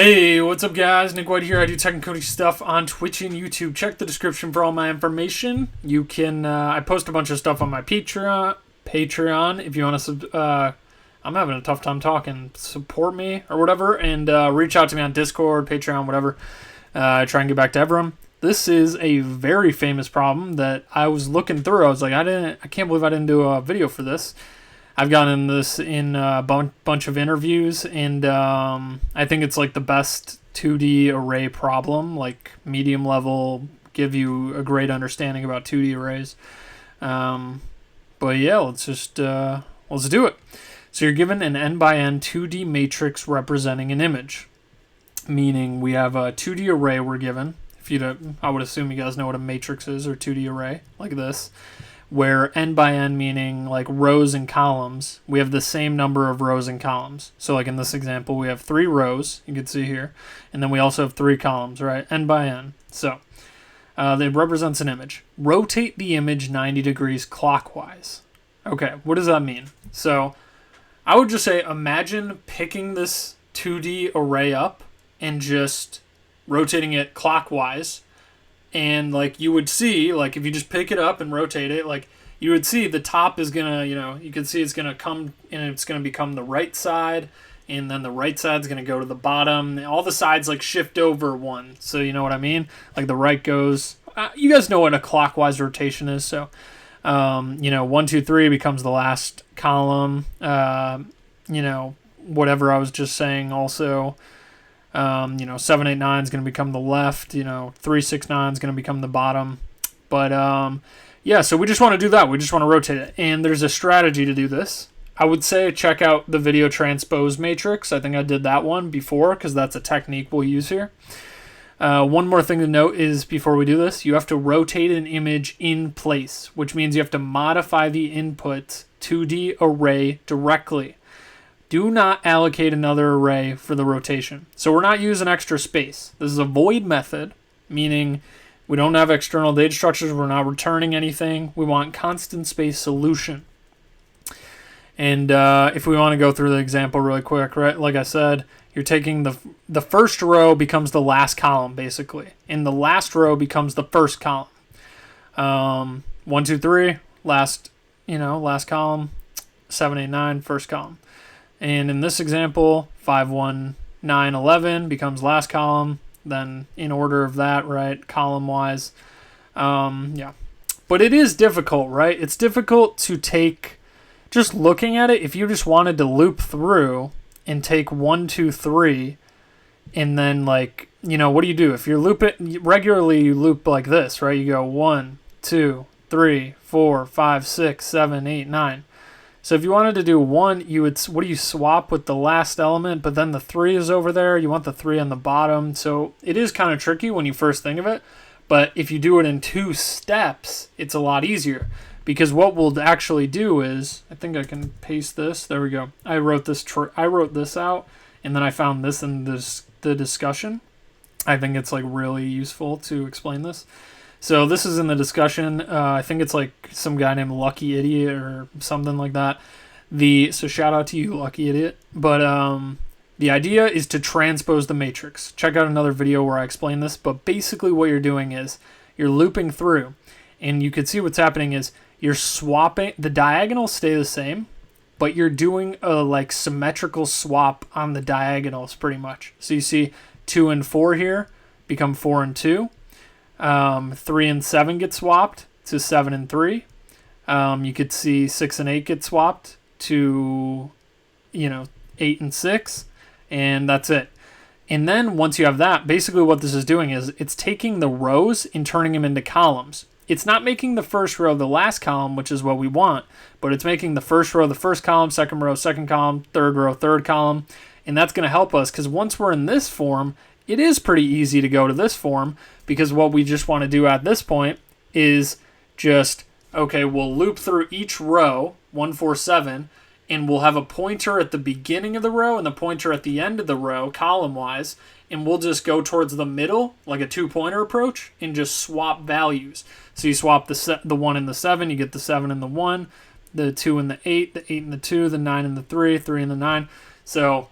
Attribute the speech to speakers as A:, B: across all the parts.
A: Hey, what's up guys? Nick White here. I do tech and coding stuff on Twitch and YouTube. Check the description for all my information. You can, I post a bunch of stuff on my Patreon if you want to, I'm having a tough time talking, support me or whatever, and reach out to me on Discord, Patreon, whatever. I try and get back to everyone. This is a very famous problem that I was looking through. I was like, I can't believe I didn't do a video for this. I've gotten this in a bunch of interviews, and I think it's like the best 2D array problem, like medium level, give you a great understanding about 2D arrays. But yeah, let's do it. So you're given an n by n 2D matrix representing an image, meaning we have a 2D array we're given. If you don't, I would assume you guys know what a matrix is, or 2D array, like this, where n by n meaning like rows and columns, we have the same number of rows and columns. So like in this example, we have 3 rows, you can see here, and then we also have 3 columns, right? N by n. So it represents an image. Rotate the image 90 degrees clockwise. Okay, what does that mean? So I would just say, imagine picking this 2D array up and just rotating it clockwise. And like you would see, like if you just pick it up and rotate it, like you would see the top is gonna, you can see it's gonna come and it's gonna become the right side, and then the right side's gonna go to the bottom. All the sides like shift over one, so you know what I mean. Like the right goes. You guys know what a clockwise rotation is, so 1, 2, 3 becomes the last column. Whatever I was just saying also. 7, 8, 9 is going to become the left, 3, 6, 9 is going to become the bottom. But, yeah, so we just want to do that. We just want to rotate it. And there's a strategy to do this. I would say check out the video transpose matrix. I think I did that one before because that's a technique we'll use here. One more thing to note is before we do this, you have to rotate an image in place, which means you have to modify the input 2D array directly. Do not allocate another array for the rotation. So we're not using extra space. This is a void method, meaning we don't have external data structures. We're not returning anything. We want constant space solution. And if we want to go through the example really quick, right? Like I said, you're taking the first row becomes the last column, basically. And the last row becomes the first column. 1, 2, 3, last column. 7, 8, 9, first column. And in this example, 5, 1, 9, 11 becomes last column. Then in order of that, right, column-wise. Yeah. But it is difficult, right? It's difficult to take, just looking at it, if you just wanted to loop through and take 1, 2, 3, and then like, what do? If you're looping, regularly you loop like this, right? You go 1, 2, 3, 4, 5, 6, 7, 8, 9. So if you wanted to do 1, you would, you swap with the last element, but then the 3 is over there. You want the 3 on the bottom. So it is kind of tricky when you first think of it. But if you do it in 2 steps, it's a lot easier. Because what we'll actually do is, I think I can paste this. There we go. I wrote this out, and then I found this in the discussion. I think it's like really useful to explain this. So this is in the discussion. I think it's like some guy named Lucky Idiot or something like that. So shout out to you, Lucky Idiot. But the idea is to transpose the matrix. Check out another video where I explain this. But basically what you're doing is you're looping through. And you can see what's happening is you're swapping. The diagonals stay the same. But you're doing a like symmetrical swap on the diagonals pretty much. So you see 2 and 4 here become 4 and 2. 3 and 7 get swapped to 7 and 3. You could see 6 and 8 get swapped to, 8 and 6. And that's it. And then once you have that, basically what this is doing is it's taking the rows and turning them into columns. It's not making the first row the last column, which is what we want, but it's making the first row the first column, second row second column, third row third column. And that's going to help us because once we're in this form, it is pretty easy to go to this form because what we just want to do at this point is just, okay, we'll loop through each row, 1, 4, 7, and we'll have a pointer at the beginning of the row and the pointer at the end of the row, column-wise, and we'll just go towards the middle, like a 2-pointer approach, and just swap values. So you swap the 1 and the 7, you get the 7 and the 1, the 2 and the 8 and the 2, the 9 and the 3, 3 and the 9. So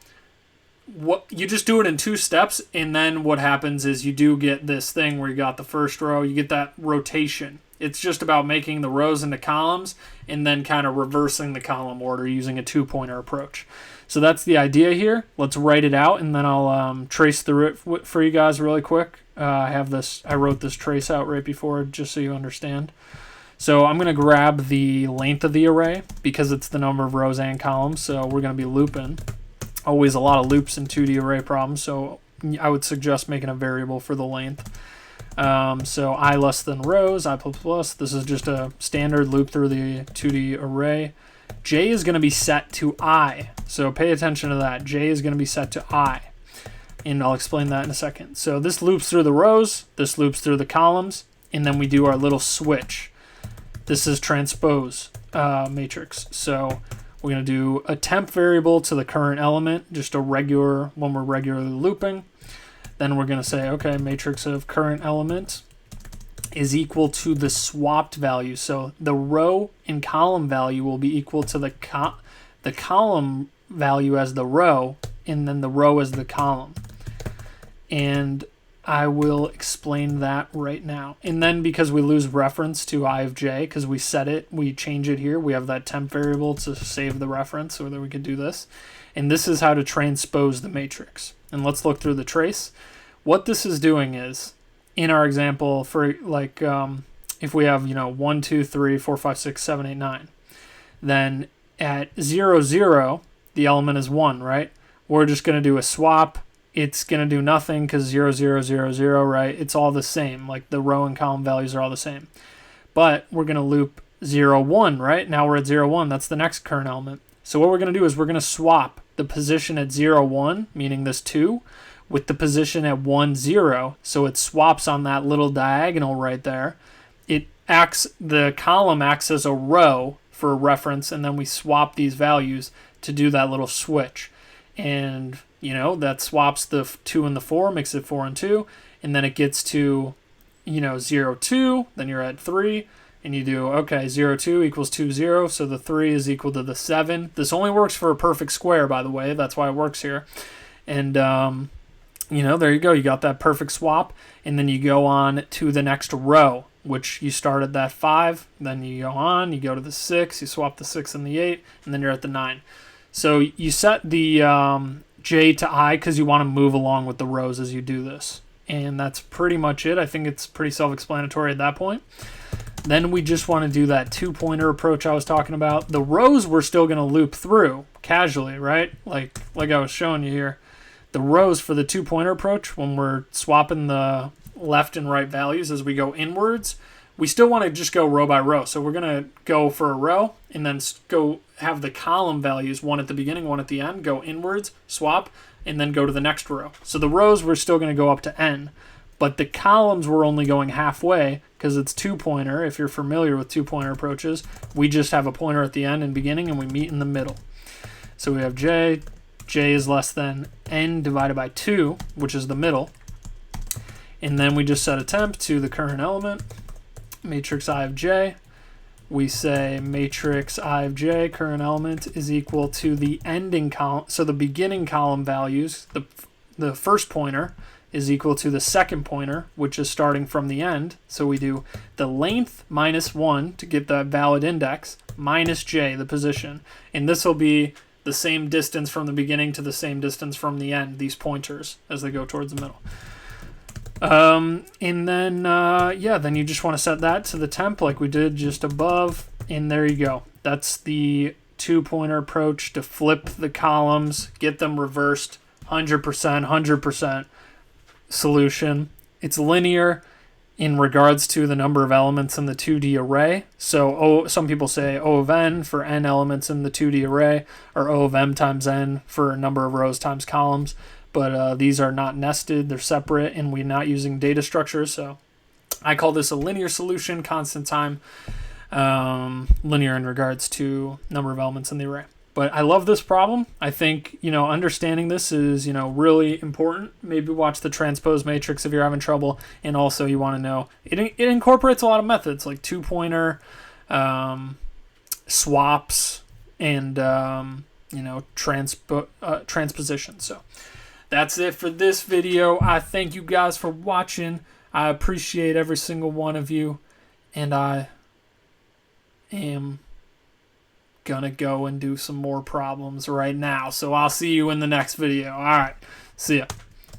A: what you just do it in 2 steps, and then what happens is you do get this thing where you got the first row, you get that rotation. It's just about making the rows into columns and then kind of reversing the column order using a 2-pointer approach. So that's the idea here. Let's write it out, and then I'll trace through it for you guys really quick. I wrote this trace out right before just so you understand. So I'm going to grab the length of the array because it's the number of rows and columns. So we're going to be looping. Always a lot of loops in 2D array problems, so I would suggest making a variable for the length. So I less than rows, I plus plus. This is just a standard loop through the 2D array. J is going to be set to I, so pay attention to that. J is going to be set to I, and I'll explain that in a second. So this loops through the rows, this loops through the columns, and then we do our little switch. This is transpose matrix. So we're going to do a temp variable to the current element, just a regular, when we're regularly looping. Then we're going to say, okay, matrix of current element is equal to the swapped value. So the row and column value will be equal to the column value as the row, and then the row as the column. And I will explain that right now. And then because we lose reference to I of j, because we set it, we change it here, we have that temp variable to save the reference so that we could do this. And this is how to transpose the matrix. And let's look through the trace. What this is doing is, in our example, for like if we have 1, 2, 3, 4, 5, 6, 7, 8, 9, then at 0, 0, the element is 1, right? We're just going to do a swap. It's going to do nothing because 0, 0, 0, 0, right? It's all the same. Like the row and column values are all the same. But we're going to loop 0, 1, right? Now we're at 0, 1. That's the next current element. So what we're going to do is we're going to swap the position at 0, 1, meaning this 2, with the position at 1, 0. So it swaps on that little diagonal right there. The column acts as a row for reference, and then we swap these values to do that little switch. And that swaps the 2 and the 4, makes it 4 and 2, and then it gets to 0, 2, then you're at 3, and you do, okay, 0, 2 equals 2, 0, so the 3 is equal to the 7. This only works for a perfect square, by the way, that's why it works here. And there you go, you got that perfect swap, and then you go on to the next row, which you start at that 5, then you go on, you go to the 6, you swap the 6 and the 8, and then you're at the 9. So you set the j to I because you want to move along with the rows as you do this. And that's pretty much it. I think it's pretty self-explanatory at that point. Then we just want to do that 2-pointer approach I was talking about. The rows we're still going to loop through casually, right? Like I was showing you here. The rows for the 2-pointer approach, when we're swapping the left and right values as we go inwards, we still want to just go row by row. So we're going to go for a row and then go have the column values, one at the beginning, one at the end, go inwards, swap, and then go to the next row. So the rows we're still going to go up to n, but the columns we're only going halfway because it's 2-pointer. If you're familiar with 2-pointer approaches, we just have a pointer at the end and beginning, and we meet in the middle. So we have j is less than n divided by 2, which is the middle. And then we just set a temp to the current element, matrix I of j. We say matrix I of j, current element, is equal to the ending column. So the beginning column values, the first pointer, is equal to the second pointer, which is starting from the end. So we do the length minus 1 to get the valid index, minus j, the position. And this will be the same distance from the beginning to the same distance from the end, these pointers, as they go towards the middle. And then, then you just want to set that to the temp like we did just above, and there you go. That's the 2-pointer approach to flip the columns, get them reversed, 100% solution. It's linear in regards to the number of elements in the 2D array. So some people say O of n for n elements in the 2D array, or O of m times n for a number of rows times columns. But these are not nested, they're separate, and we're not using data structures. So I call this a linear solution, constant time, linear in regards to number of elements in the array. But I love this problem. I think, understanding this is, really important. Maybe watch the transpose matrix if you're having trouble. And also you want to know, it incorporates a lot of methods like 2-pointer, swaps, and transposition. So that's it for this video. I thank you guys for watching. I appreciate every single one of you, and I am gonna go and do some more problems right now. So I'll see you in the next video. All right, see ya.